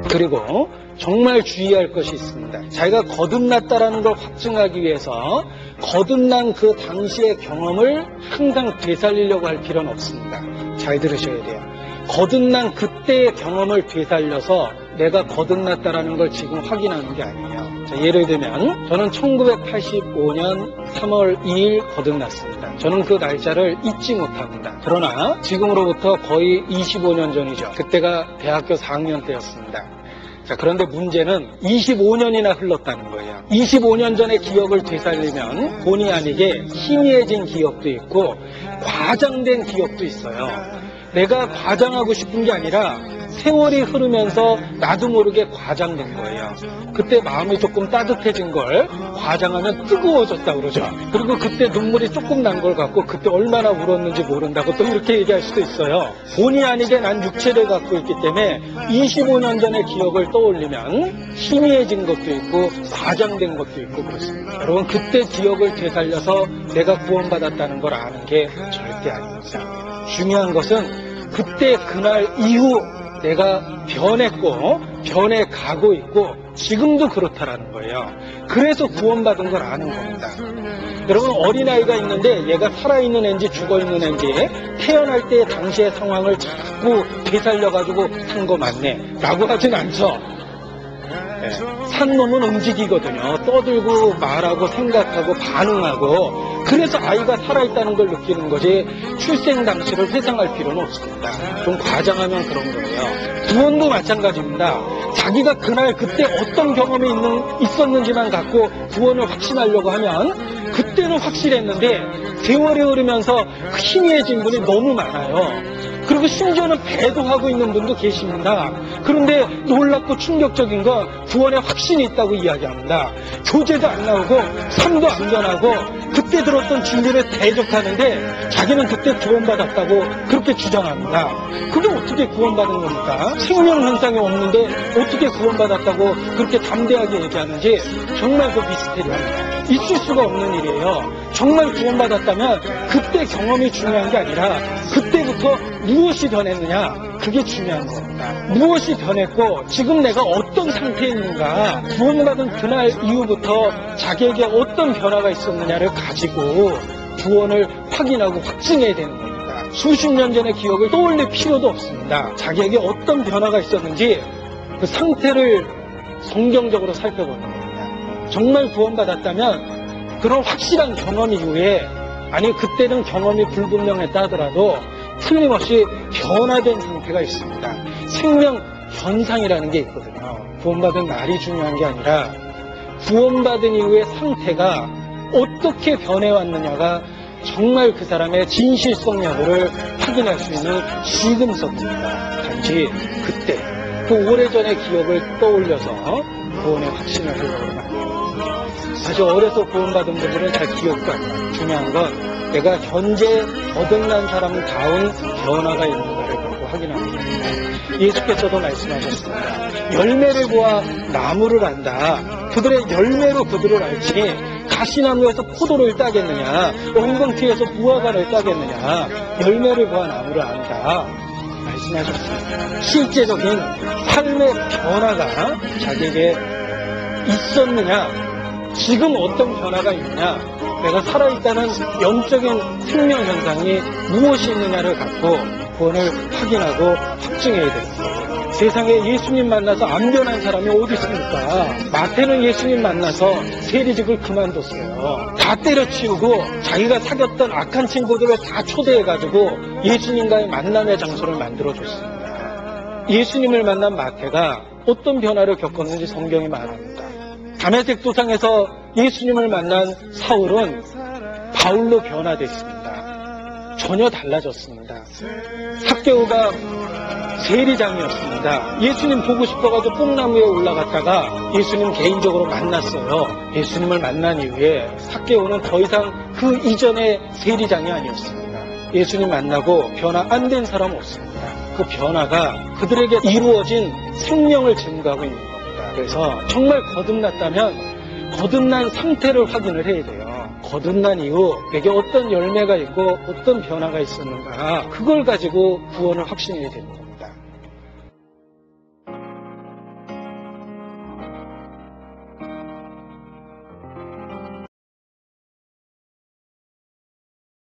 그리고 정말 주의할 것이 있습니다. 자기가 거듭났다라는 걸 확증하기 위해서 거듭난 그 당시의 경험을 항상 되살리려고 할 필요는 없습니다. 잘 들으셔야 돼요. 거듭난 그때의 경험을 되살려서 내가 거듭났다라는 걸 지금 확인하는 게 아니에요. 자, 예를 들면 저는 1985년 3월 2일 거듭났습니다. 저는 그 날짜를 잊지 못합니다. 그러나 지금으로부터 거의 25년 전이죠. 그때가 대학교 4학년 때였습니다. 자, 그런데 문제는 25년이나 흘렀다는 거예요. 25년 전의 기억을 되살리면 본의 아니게 희미해진 기억도 있고 과장된 기억도 있어요. 내가 과장하고 싶은 게 아니라 세월이 흐르면서 나도 모르게 과장된 거예요. 그때 마음이 조금 따뜻해진 걸 과장하면 뜨거워졌다 그러죠. 그리고 그때 눈물이 조금 난 걸 갖고 그때 얼마나 울었는지 모른다고 또 이렇게 얘기할 수도 있어요. 본의 아니게 난 육체를 갖고 있기 때문에 25년 전의 기억을 떠올리면 희미해진 것도 있고 과장된 것도 있고 그렇습니다. 여러분, 그때 기억을 되살려서 내가 구원받았다는 걸 아는 게 절대 아닙니다. 중요한 것은 그때 그날 이후 내가 변했고 변해가고 있고 지금도 그렇다라는 거예요. 그래서 구원받은 걸 아는 겁니다. 여러분, 어린아이가 있는데 얘가 살아있는 애인지 죽어있는 애인지 태어날 때 당시의 상황을 자꾸 되살려가지고 산 거 맞네 라고 하진 않죠. 네. 산 놈은 움직이거든요. 떠들고 말하고 생각하고 반응하고. 그래서 아이가 살아있다는 걸 느끼는 거지 출생 당시를 회상할 필요는 없습니다. 좀 과장하면 그런 거예요. 구원도 마찬가지입니다. 자기가 그날 그때 어떤 경험이 있었는지만 갖고 구원을 확신하려고 하면 그때는 확실했는데 세월이 흐르면서 희미해진 분이 너무 많아요. 그리고 심지어는 배도하고 있는 분도 계십니다. 그런데 놀랍고 충격적인 건 구원에 확신이 있다고 이야기합니다. 교제도 안 나오고 삶도 안 변하고 그때 들었던 진리를 대적하는데 자기는 그때 구원받았다고 그렇게 주장합니다. 그게 어떻게 구원받은 겁니까? 생명 현상이 없는데 어떻게 구원받았다고 그렇게 담대하게 얘기하는지 정말 그 미스테리합니다. 있을 수가 없는 일이에요. 정말 구원받았다면 그때 경험이 중요한 게 아니라 그때부터 무엇이 변했느냐, 그게 중요한 겁니다. 무엇이 변했고 지금 내가 어떤 상태에 있는가, 구원받은 그날 이후부터 자기에게 어떤 변화가 있었느냐를 가지고 구원을 확인하고 확증해야 되는 겁니다. 수십 년 전의 기억을 떠올릴 필요도 없습니다. 자기에게 어떤 변화가 있었는지 그 상태를 성경적으로 살펴보는 겁니다. 정말 구원받았다면 그런 확실한 경험 이후에, 아니 그때는 경험이 불분명했다 하더라도 틀림없이 변화된 상태가 있습니다. 생명 현상이라는 게 있거든요. 구원받은 날이 중요한 게 아니라 구원받은 이후의 상태가 어떻게 변해왔느냐가 정말 그 사람의 진실성 여부를 확인할 수 있는 지금서입니다. 단지 그때 그 오래전의 기억을 떠올려서 구원의 확신을 하려고 합니다. 사실 어려서 구원받은 분들은 잘 기억도 안 나요. 중요한 건 내가 현재 거듭난 사람다운 변화가 있는가를 보고 확인하는 겁니다. 예수께서도 말씀하셨습니다. 열매를 보아 나무를 안다. 그들의 열매로 그들을 알지 가시나무에서 포도를 따겠느냐, 엉겅퀴에서 무화과를 따겠느냐. 열매를 보아 나무를 안다 말씀하셨습니다. 실제적인 삶의 변화가 자기에게 있었느냐, 지금 어떤 변화가 있느냐, 내가 살아있다는 영적인 생명 현상이 무엇이 있느냐를 갖고 구원을 확인하고 확증해야 됩니다. 세상에 예수님 만나서 안 변한 사람이 어디 있습니까? 마태는 예수님 만나서 세리직을 그만뒀어요. 다 때려치우고 자기가 사귀었던 악한 친구들을 다 초대해가지고 예수님과의 만남의 장소를 만들어줬습니다. 예수님을 만난 마태가 어떤 변화를 겪었는지 성경이 말합니다. 다메섹 도상에서 예수님을 만난 사울은 바울로 변화됐습니다. 전혀 달라졌습니다. 삭개오가 세리장이었습니다. 예수님 보고 싶어가지고 뽕나무에 올라갔다가 예수님 개인적으로 만났어요. 예수님을 만난 이후에 삭개오는 더 이상 그 이전의 세리장이 아니었습니다. 예수님 만나고 변화 안 된 사람 없습니다. 그 변화가 그들에게 이루어진 생명을 증거하고 있는 겁니다. 그래서 정말 거듭났다면 거듭난 상태를 확인을 해야 돼요. 거듭난 이후 내게 어떤 열매가 있고 어떤 변화가 있었는가, 그걸 가지고 구원을 확신해야 됩니다.